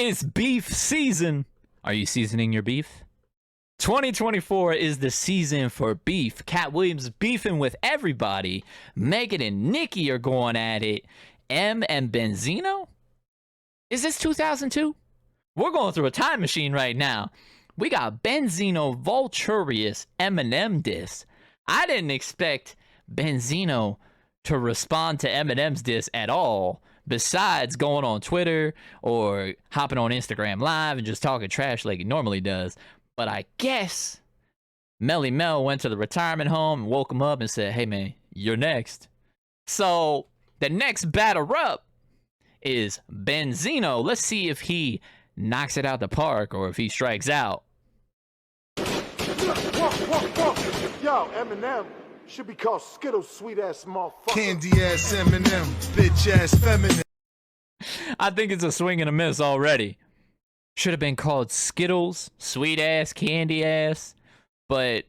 It's beef season. Are you seasoning your beef? 2024 is the season for beef. Cat Williams beefing with everybody. Megan and Nikki are going at it. M and Benzino? Is this 2002? We're going through a time machine right now. We got Benzino, Vulturius, Eminem Diss. I didn't expect Benzino to respond to Eminem's diss at all, besides going on Twitter or hopping on Instagram Live and just talking trash like he normally does. But I guess Melly Mel went to the retirement home and woke him up and said, hey man, you're next. So the next batter up is Benzino. Let's see if he knocks it out the park or if he strikes out. Yo, Eminem should be called Skittles, sweet ass motherfucker. Candy ass Eminem, bitch ass feminine. I think it's a swing and a miss already. Should have been called Skittles, sweet ass, candy ass. But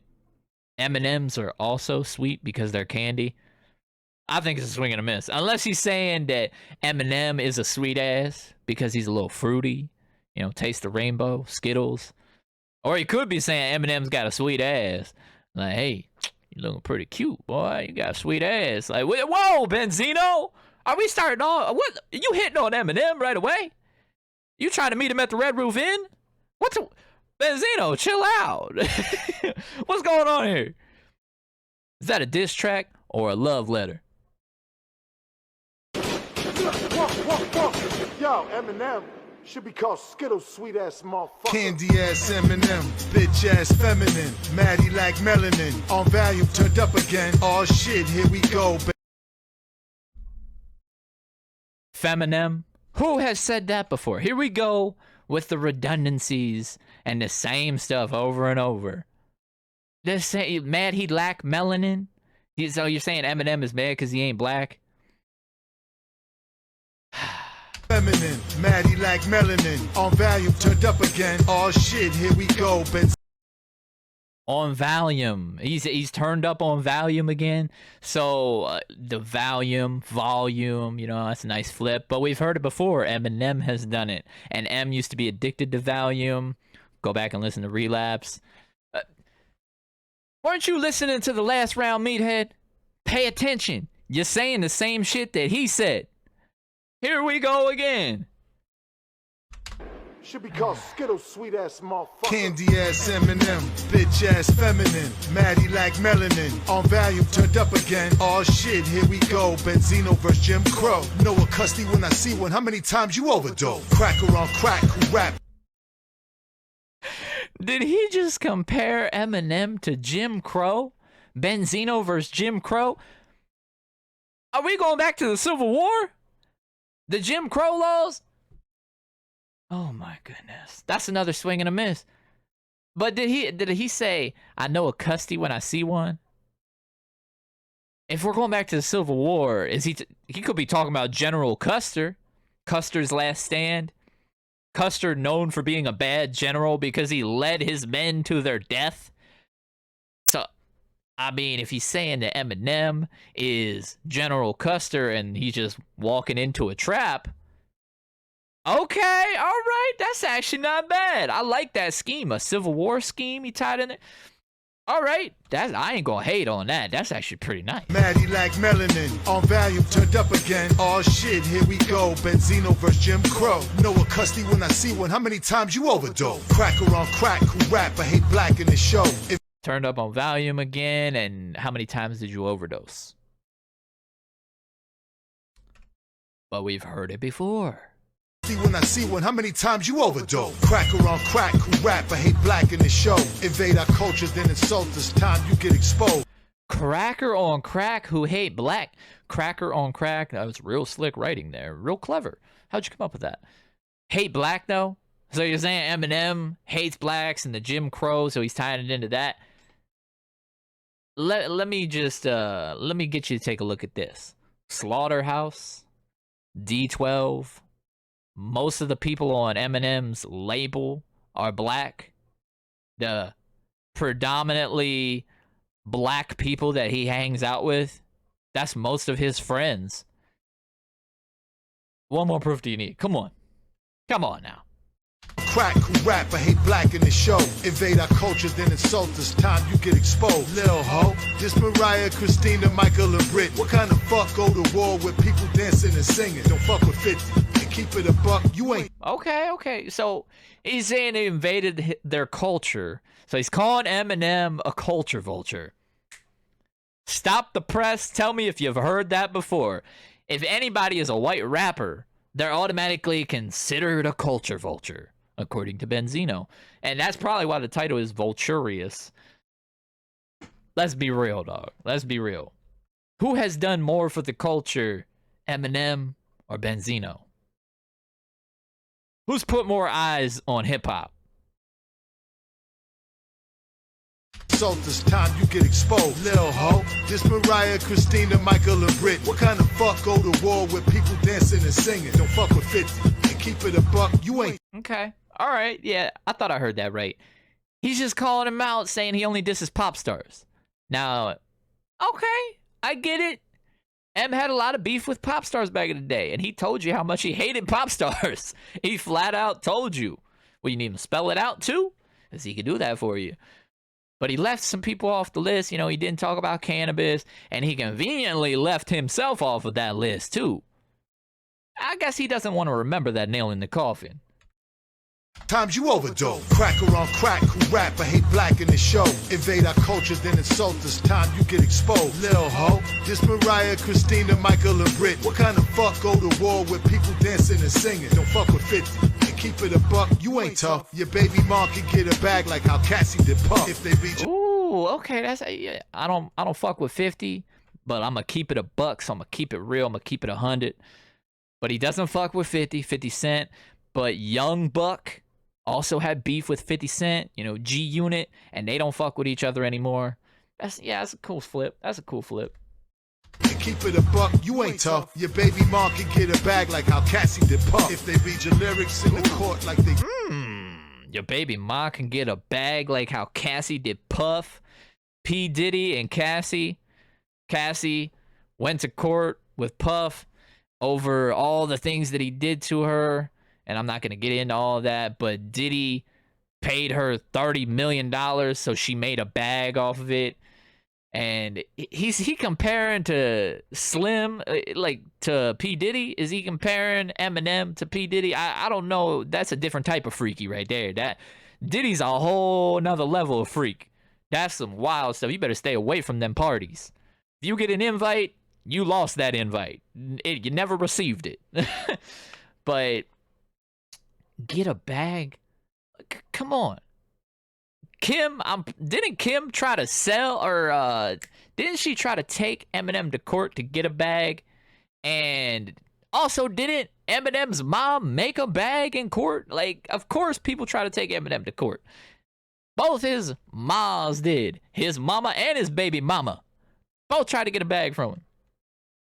M&Ms are also sweet because they're candy. I think it's a swing and a miss. Unless he's saying that Eminem is a sweet ass because he's a little fruity. You know, taste the rainbow, Skittles. Or he could be saying Eminem's got a sweet ass. Like, hey, you looking pretty cute, boy. You got a sweet ass. Like, whoa, Benzino. Are we starting on? What? You hitting on Eminem right away? You trying to meet him at the Red Roof Inn? Benzino, chill out. What's going on here? Is that a diss track or a love letter? Yo, Eminem should be called Skittles, sweet ass motherfucker. Candy ass Eminem, bitch ass feminine. Maddie like melanin, on volume turned up again. Oh shit, here we go. Feminem? Who has said that before? Here we go with the redundancies and the same stuff over and over. Mad he lack melanin? So you're saying Eminem is mad because he ain't black? Feminine, Maddie like melanin, on volume turned up again. Oh shit, here we go. On Valium. He's turned up on Valium again. So the volume, you know, that's a nice flip. But we've heard it before. Eminem has done it. And M used to be addicted to Valium. Go back and listen to Relapse. Weren't you listening to the last round, meathead? Pay attention. You're saying the same shit that he said. Here we go again. Should be called Skittles, sweet ass motherfucker. Candy ass Eminem, bitch ass feminine. Maddie like melanin, on volume turned up again. Oh shit, here we go. Benzino vs Jim Crow. Know a custody when I see one. How many times you overdose? Cracker on crack, who rap? Did he just compare Eminem to Jim Crow? Benzino versus Jim Crow? Are we going back to the Civil War? The Jim Crow laws? Oh my goodness. That's another swing and a miss. But did he say, I know a custody when I see one? If we're going back to the Civil War, he could be talking about General Custer. Custer's last stand. Custer known for being a bad general because he led his men to their death. So, I mean, if he's saying that Eminem is General Custer and he's just walking into a trap, okay, all right, that's actually not bad. I like that scheme, a Civil War scheme he tied in there. All right, I ain't gonna hate on that. That's actually pretty nice. Maddie like melanin, on volume turned up again. Oh shit, here we go. Benzino vs Jim Crow. Know a custody when I see one. How many times you overdose? Cracker on crack, who rap? I hate black in the show. Turned up on volume again, and how many times did you overdose? But we've heard it before. When I see one, how many times you overdose? Cracker on crack, who rap? I hate black in the show. Invade our cultures, then insult us. Time you get exposed. Cracker on crack, who hate black. Cracker on crack. That was real slick writing there. Real clever. How'd you come up with that? Hate black, though? So you're saying Eminem hates blacks and the Jim Crow, so he's tying it into that? Let me get you to take a look at this. Slaughterhouse, D12. Most of the people on Eminem's label are black. The predominantly black people that he hangs out with, that's most of his friends. What more proof do you need? Come on. Come on now. crack who rap but hate black in the show. Invade our culture, then insult us. Time you get exposed. Lil ho, this Mariah, Christina, Michael, and Brit. What kind of fuck go to war with people dancing and singing? Don't fuck with 50 and keep it a buck. You ain't. Okay. So he's saying they invaded their culture. So he's calling Eminem a culture vulture. Stop the press. Tell me if you've heard that before. If anybody is a white rapper, they're automatically considered a culture vulture, according to Benzino. And that's probably why the title is Vulturius. Let's be real, dog. Let's be real. Who has done more for the culture, Eminem or Benzino? Who's put more eyes on hip-hop? Insult us, time you get exposed. Lil ho, this Mariah, Christina, Michael, and Brit. What kind of fuck go to war with people dancing and singing? Don't fuck with 50 and keep it a buck. You ain't. Okay. All right. Yeah, I thought I heard that right. He's just calling him out, saying he only disses pop stars. Now, okay, I get it. M had a lot of beef with pop stars back in the day, and he told you how much he hated pop stars. He flat out told you. Well, you need him to spell it out too, because he could do that for you. But he left some people off the list. You know, he didn't talk about cannabis, and he conveniently left himself off of that list, too. I guess he doesn't want to remember that nail in the coffin. Times you overdose. Cracker on crack who rap but hate black in the show. Invade our culture, then insult us. Time you get exposed. Lil ho, this Mariah, Christina, Michael, and Brit. What kind of fuck go to war with people dancing and singing? Don't fuck with 50 and keep it a buck. You ain't tough. Your baby mom can get a bag like how Cassie did Puff. If they beat you. Ooh, okay, that's I don't fuck with 50, but I'm gonna keep it a buck. So I'm gonna keep it real. I'm gonna keep it 100. But he doesn't fuck with 50 Cent. But Young Buck also had beef with 50 Cent, you know, G Unit, and they don't fuck with each other anymore. That's a cool flip. That's a cool flip. Keep it a buck, you ain't tough. Your baby mom can get a bag like how Cassie did Puff. If they read your lyrics in the court like they. Your baby mom can get a bag like how Cassie did Puff. P. Diddy and Cassie. Cassie went to court with Puff over all the things that he did to her. And I'm not going to get into all that, but Diddy paid her $30 million, so she made a bag off of it. And he comparing to Slim, like to P. Diddy? Is he comparing Eminem to P. Diddy? I don't know. That's a different type of freaky right there. That Diddy's a whole nother level of freak. That's some wild stuff. You better stay away from them parties. If you get an invite, you lost that invite. You never received it. But get a bag? Come on. Didn't Kim try to sell, or didn't she try to take Eminem to court to get a bag? And also, didn't Eminem's mom make a bag in court? Like, of course people try to take Eminem to court. Both his moms did. His mama and his baby mama both tried to get a bag from him.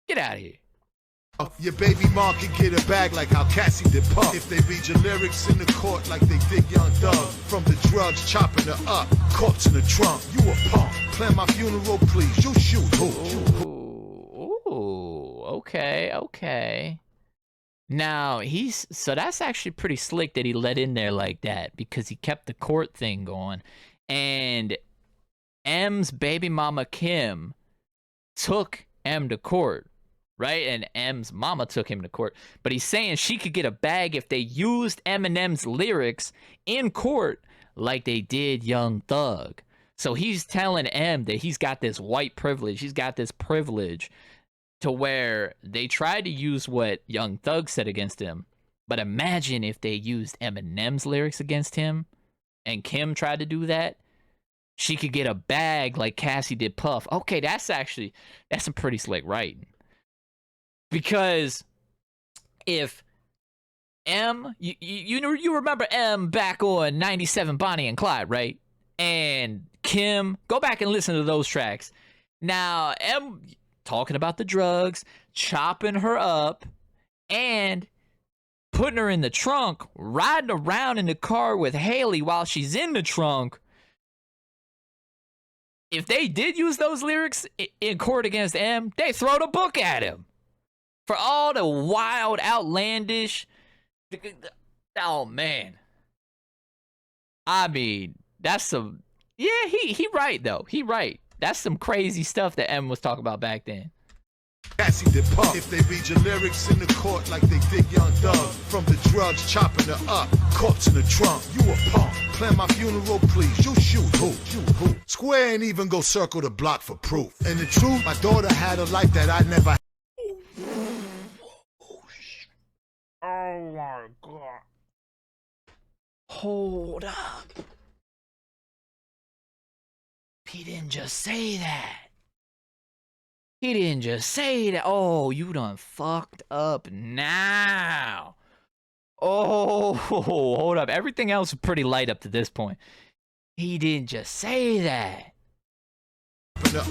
Get out of here. Your baby mom can get a bag like how Cassie did Puff. If they read your lyrics in the court like they did Young Thug. From the drugs, chopping her up, corpse in the trunk. You a punk. Plan my funeral, please. You shoot. Ooh, okay. Now, so that's actually pretty slick that he let in there like that, because he kept the court thing going. And M's baby mama Kim took M to court. Right? And M's mama took him to court. But he's saying she could get a bag if they used Eminem's lyrics in court like they did Young Thug. So he's telling M that he's got this white privilege. He's got this privilege to where they tried to use what Young Thug said against him. But imagine if they used Eminem's lyrics against him and Kim tried to do that. She could get a bag like Cassie did Puff. Okay, that's some pretty slick writing. Because if M, you remember M back on 97 Bonnie and Clyde, right? And Kim, go back and listen to those tracks. Now, M talking about the drugs, chopping her up, and putting her in the trunk, riding around in the car with Haley while she's in the trunk. If they did use those lyrics in court against M, they throw the book at him. For all the wild, outlandish, oh man, I mean, that's some. Yeah, he right though. He right. That's some crazy stuff that M was talking about back then. Cassie did pump. If they read your lyrics in the court like they did Young Thug, from the drugs chopping her up, corpse in the trunk, you a punk. Plan my funeral, please. You shoot who? Square ain't even go circle the block for proof. And the truth, my daughter had a life that I never. Oh my god. Hold up. He didn't just say that. He didn't just say that. Oh, you done fucked up now. Oh, hold up. Everything else is pretty light up to this point. He didn't just say that.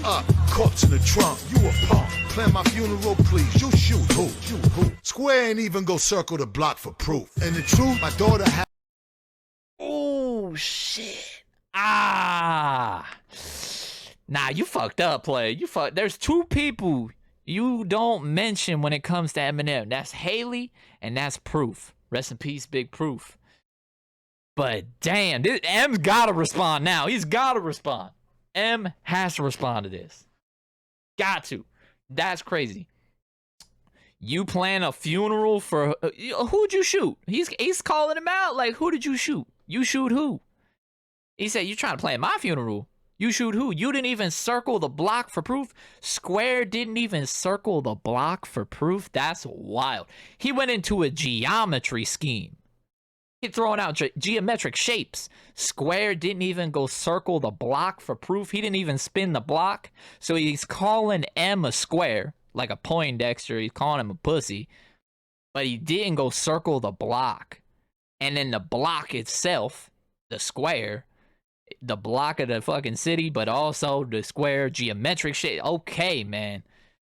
Up, corpse in the trunk, you a punk. Plan my funeral, please. You shoot who? Square ain't even go circle the block for proof. And the truth, my daughter had. Oh shit. Ah. Nah, you fucked up, play. You fucked. There's two people you don't mention when it comes to Eminem. That's Haley and that's Proof. Rest in peace, Big Proof. But damn, M's gotta respond now. He's gotta respond. M has to respond to this. Got to. That's crazy. You plan a funeral for who'd you shoot? He's calling him out. Like, who did you shoot? You shoot who? He said, you trying to plan my funeral? You shoot who? You didn't even circle the block for proof? Square didn't even circle the block for proof? That's wild. He went into a geometry scheme. He throwing out geometric shapes. Square didn't even go circle the block for proof. He didn't even spin the block. So he's calling M a square, like a Poindexter. He's calling him a pussy. But he didn't go circle the block. And then the block itself, the square, the block of the fucking city, but also the square geometric shape. Okay, man.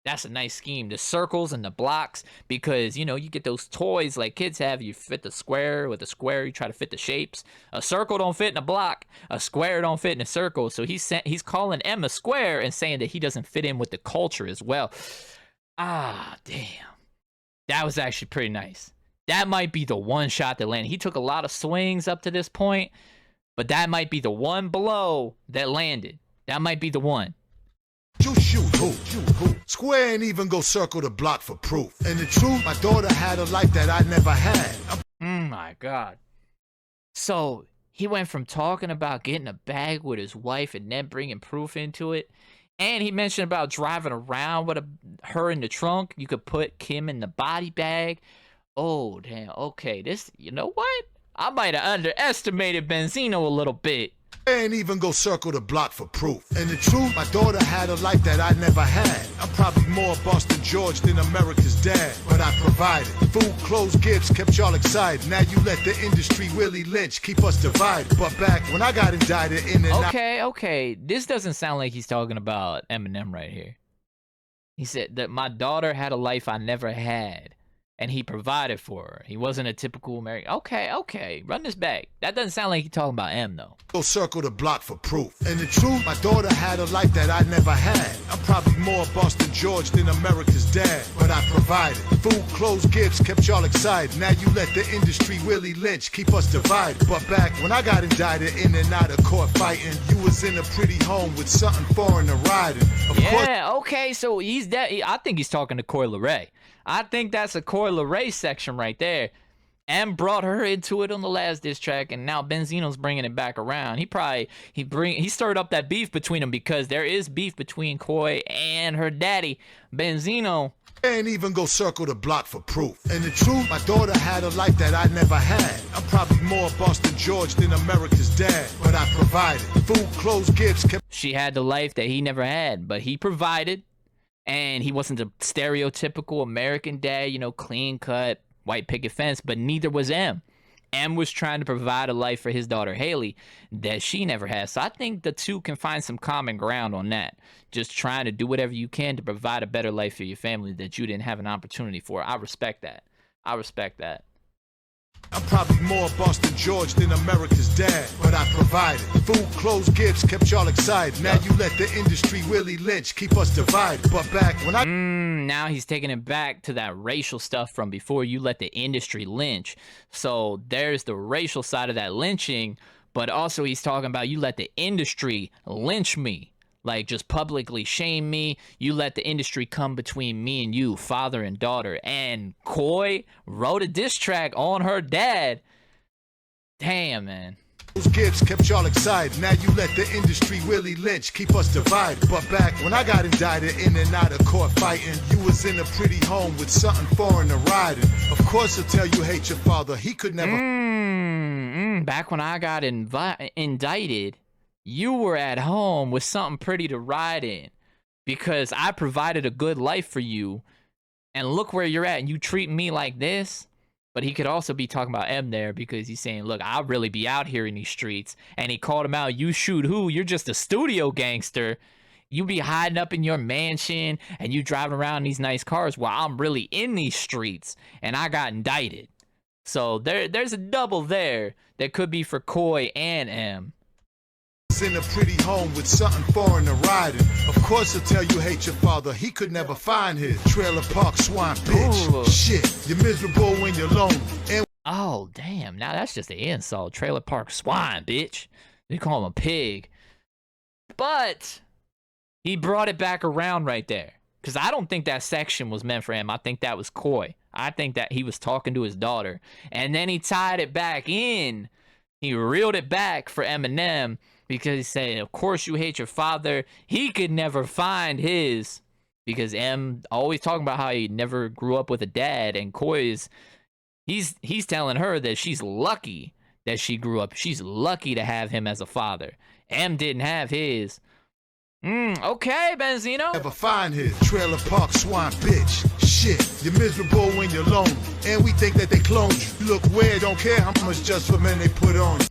That's a nice scheme. The circles and the blocks, because, you know, you get those toys like kids have. You fit the square with a square. You try to fit the shapes. A circle don't fit in a block. A square don't fit in a circle. So he's calling M a square and saying that he doesn't fit in with the culture as well. Ah, damn. That was actually pretty nice. That might be the one shot that landed. He took a lot of swings up to this point, but that might be the one blow that landed. That might be the one. You shoot who? Square ain't even go circle the block for proof. And the truth, my daughter had a life that I never had. My God. So he went from talking about getting a bag with his wife and then bringing proof into it. And he mentioned about driving around with her in the trunk. You could put Kim in the body bag. Oh, damn. Okay, this, you know what? I might have underestimated Benzino a little bit. Ain't even go circle the block for proof. And the truth, my daughter had a life that I never had. I'm probably more Boston George than America's dad, but I provided food, clothes, gifts, kept y'all excited. Now you let the industry Willie Lynch keep us divided. But back when I got indicted in and Okay. This doesn't sound like he's talking about Eminem right here. He said that my daughter had a life I never had. And he provided for her. He wasn't a typical American. Okay. Run this back. That doesn't sound like he's talking about M, though. Go circle the block for proof. And the truth, my daughter had a life that I never had. I'm probably more Boston George than America's dad, but I provided food, clothes, gifts, kept y'all excited. Now you let the industry Willie Lynch keep us divided. But back when I got indicted in and out of court fighting, you was in a pretty home with something foreign to riding. Okay, so he's that. I think he's talking to Coileray. I think that's a coileray section right there. M brought her into it on the last diss track, and now Benzino's bringing it back around. He stirred up that beef between them, because there is beef between Koi and her daddy, Benzino. Ain't even go circle the block for proof. And the truth, my daughter had a life that I never had. I'm probably more Boston George than America's dad, but I provided food, clothes, gifts. She had the life that he never had, but he provided. And he wasn't a stereotypical American dad, you know, clean cut, white picket fence, but neither was M. M was trying to provide a life for his daughter Haley that she never had. So I think the two can find some common ground on that. Just trying to do whatever you can to provide a better life for your family that you didn't have an opportunity for. I respect that. I'm probably more Boston George than America's dad, but I provided food, clothes, gifts, kept y'all excited. Now you let the industry Willie Lynch keep us divided. But back when I now he's taking it back to that racial stuff from before. You let the industry lynch. So there's the racial side of that lynching, But also he's talking about you let the industry lynch me. Like, just publicly shame me. You let the industry come between me and you, father and daughter. And Koi wrote a diss track on her dad. Damn, man. Those gifts kept y'all excited. Now you let the industry really lynch, keep us divided. But back when I got indicted, in and out of court fighting, you was in a pretty home with something foreign to riding. Of course he'll tell you hate your father. He could never. Back when I got indicted, you were at home with something pretty to ride in, because I provided a good life for you, and look where you're at, and you treat me like this. But he could also be talking about M there, because he's saying, look, I'll really be out here in these streets. And he called him out. You shoot who? You're just a studio gangster. You be hiding up in your mansion and you driving around in these nice cars while I'm really in these streets and I got indicted. So there's a double there that could be for Koi and M. In a pretty home with something foreign to riding. Of course he'll tell you hate your father. He could never find his trailer park swine bitch. Ooh. Shit, you're miserable when you're alone. And oh damn, now that's just an insult. Trailer park swine bitch. They call him a pig. But he brought it back around right there, because I don't think that section was meant for him. I think that was Koi. I think that he was talking to his daughter, and then he tied it back in. He reeled it back for Eminem, because he's saying, of course you hate your father. He could never find his, because M always talking about how he never grew up with a dad, and Koi is, he's telling her that she's lucky that she grew up. She's lucky to have him as a father. M didn't have his. Okay, Benzino. Never find his trailer park swine bitch. Shit, you're miserable when you're alone. And we think that they cloned you. Look weird, don't care how much just for men they put on you.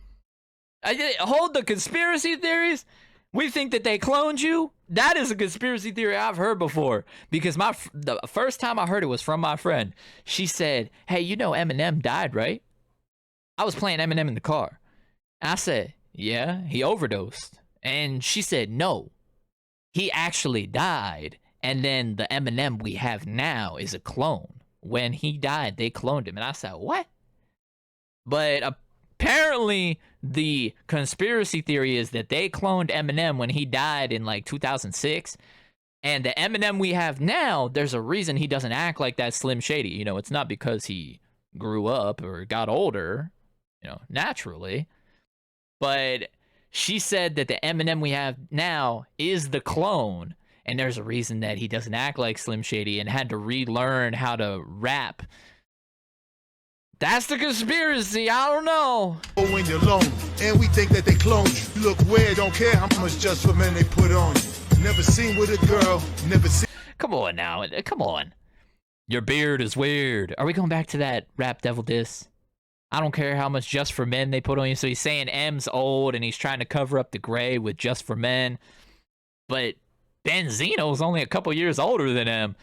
Hold the conspiracy theories. We think that they cloned you. That is a conspiracy theory I've heard before, because the first time I heard it was from my friend. She said, hey, you know Eminem died, right? I was playing Eminem in the car. I said, yeah, he overdosed. And she said, no, he actually died. And then the Eminem we have now is a clone. When he died, they cloned him. And I said, what? But apparently the conspiracy theory is that they cloned Eminem when he died in like 2006. And the Eminem we have now, there's a reason he doesn't act like that Slim Shady. You know, it's not because he grew up or got older, you know, naturally. But she said that the Eminem we have now is the clone. And there's a reason that he doesn't act like Slim Shady and had to relearn how to rap. That's the conspiracy. I don't know. When you're alone, and we think that they cloned you. Look weird, don't care how much just for men they put on you. Never seen with a girl, never seen. Come on now, come on. Your beard is weird. Are we going back to that Rap Devil diss? I don't care how much just for men they put on you. So he's saying M's old and he's trying to cover up the gray with just for men. But Benzino's only a couple years older than M.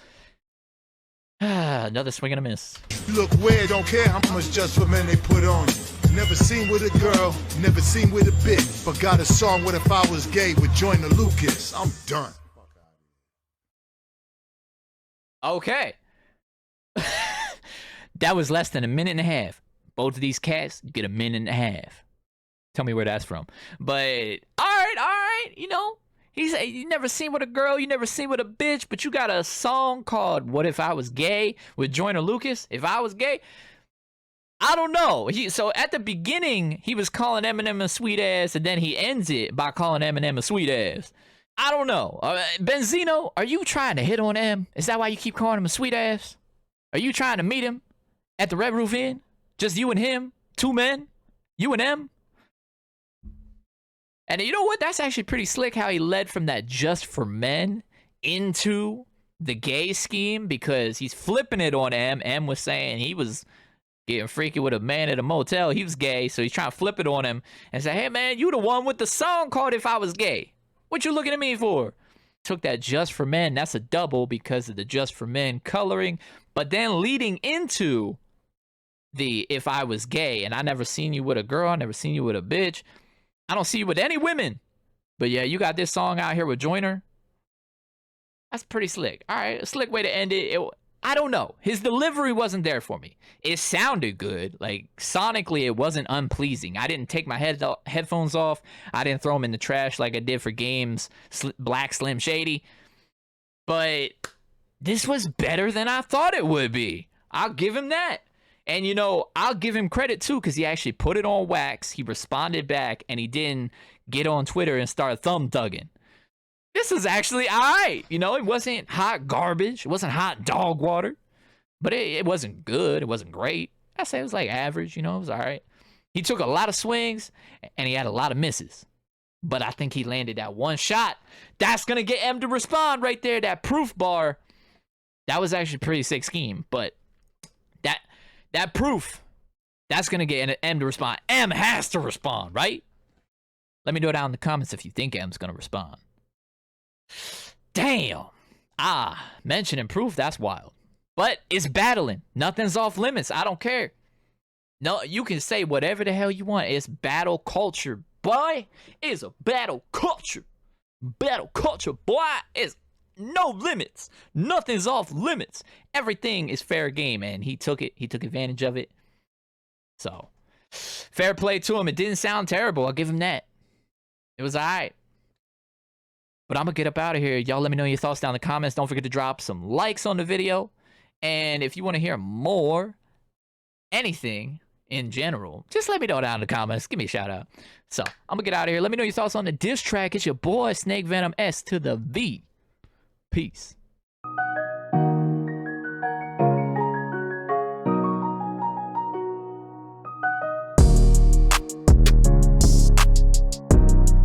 Another swing and a miss. Look weird, don't care how much just for men they put on you. Never seen with a girl, never seen with a bitch. But got a song, What If I Was Gay, with Joyner Lucas. I'm done. Okay. That was less than a minute and a half. Both of these cats get a minute and a half. Tell me where that's from. But, all right, you know. He's you never seen with a girl, you never seen with a bitch, but you got a song called What If I Was Gay with Joyner Lucas. If I was gay, I don't know. So at the beginning, he was calling Eminem a sweet ass, and then he ends it by calling Eminem a sweet ass. I don't know. Benzino, are you trying to hit on M? Is that why you keep calling him a sweet ass? Are you trying to meet him at the Red Roof Inn? Just you and him? Two men? You and M? And you know what? That's actually pretty slick how he led from that just for men into the gay scheme, because he's flipping it on M. M was saying he was getting freaky with a man at a motel. He was gay, so he's trying to flip it on him and say, hey, man, you the one with the song called If I Was Gay. What you looking at me for? Took that just for men. That's a double because of the just for men coloring. But then leading into the If I Was Gay, and I never seen you with a girl, I never seen you with a bitch. I don't see you with any women. But yeah, you got this song out here with Joyner. That's pretty slick. All right, a slick way to end it. I don't know. His delivery wasn't there for me. It sounded good. Like, sonically, it wasn't unpleasing. I didn't take my headphones off. I didn't throw them in the trash like I did for Game's Black Slim Shady. But this was better than I thought it would be. I'll give him that. And, you know, I'll give him credit, too, because he actually put it on wax. He responded back, and he didn't get on Twitter and start thumb-thugging. This was actually all right. You know, it wasn't hot garbage. It wasn't hot dog water. But it wasn't good. It wasn't great. I say it was like average. You know, it was all right. He took a lot of swings, and he had a lot of misses. But I think he landed that one shot. That's going to get M to respond right there. That proof bar. That was actually a pretty sick scheme. But that proof, that's going to get M to respond. M has to respond, right? Let me know down in the comments if you think M's going to respond. Damn. Mentioning proof, that's wild. But it's battling. Nothing's off limits. I don't care. No, you can say whatever the hell you want. It's battle culture, boy. It's a battle culture. Battle culture, boy. It's no limits. Nothing's off limits. Everything is fair game, and he took it. He took advantage of it. So, fair play to him. It didn't sound terrible. I'll give him that. It was all right. But I'm going to get up out of here. Y'all let me know your thoughts down in the comments. Don't forget to drop some likes on the video. And if you want to hear more, anything in general, just let me know down in the comments. Give me a shout out. So, I'm going to get out of here. Let me know your thoughts on the diss track. It's your boy, Snake Venom S to the V. Peace.